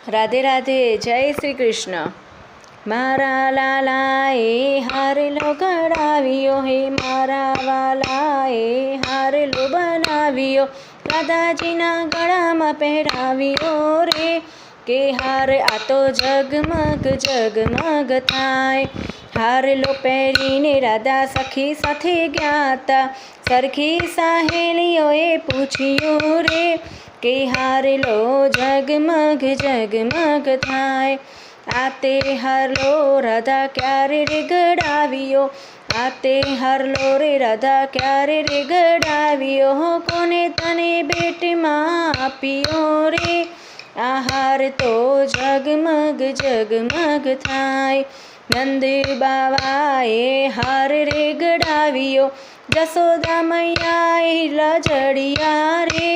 રાધે રાધે, જય શ્રી કૃષ્ણ। મારા લાલાએ હારલો ઘડાવ્યો હે, મારા વાલાએ હારલો બનાવ્યો, રાધાજીના ગળામાં પહેરાવ્યો રે। કે હાર આ તો જગમગ જગમગ થાય। હારલો પહેરીને રાધા સખી સાથે ગયા તા, સરખી સહેલીઓએ પૂછ્યું રે કે હારલો જગમગ જગમગ થાય। આ તે હારલો રાધા ક્યારે રે ઘડાવ્યો, આ તે હારલો રે રાધા ક્યારે રે ઘડાવ્યો, કોને તને ભેટમાં આપ્યો રે। આ હાર તો જગમગ જગમગ થાય। નંદ બાવાએ હાર રે ઘડાવ્યો, જશોદા મૈયાએ લાજડિયા રે।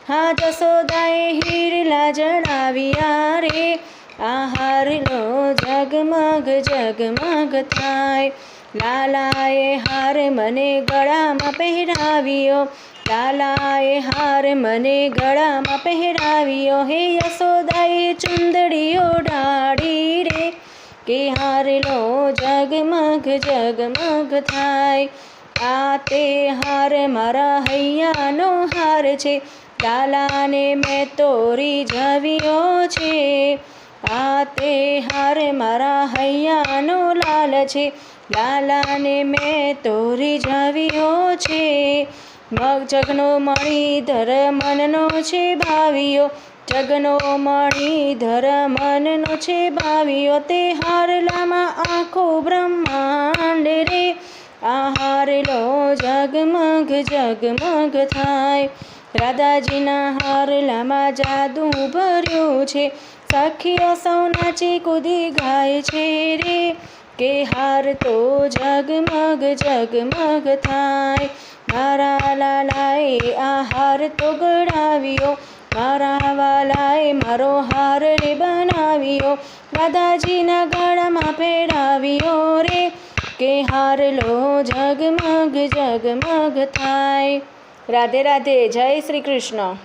હા જશોદાએ હીરલા જડાવ્યા રે। આ હારલો જગમગ જગમગ થાય। લાલાએ હાર મને ગળામાં પહેરાવ્યો, લાલાએ હાર મને ગળામાં પહેરાવ્યો, હે યશોદાએ ચુંદડી ઓઢાડી રે। કે હારલો જગમગ જગમગ થાય। આ તે હાર મારા હૈયાનો હાર છે, લાલાને મેં તોરી જવ્યો છે। આ તે હાર મારા હૈયાનો લાલ છે, લાલાને મેં તોરી જવ્યો છે। જગનો મણિધર મનનો છે ભાવ્યો, જગનો મણિધર મનનો છે ભાવ્યો, તે હારલામાં આખો બ્રહ્માંડ રે। આ હારલો જગમગ જગમગ થાય। રાધાજીના હારલામાં જાદુ ભર્યું છે, સખીઓ સૌ નાચી કૂદી ગાય છે રે। કે હાર તો જગમગ જગમગ થાય। મારા લાલાએ આ હાર તો ઘડાવ્યો, મારા વાલાએ મારો હાર રે બનાવ્યો, રાધાજીના ગળામાં પહેરાવ્યો રે। કે હારલો જગમગ જગમગ થાય। રાધે રાધે, જય શ્રી કૃષ્ણ।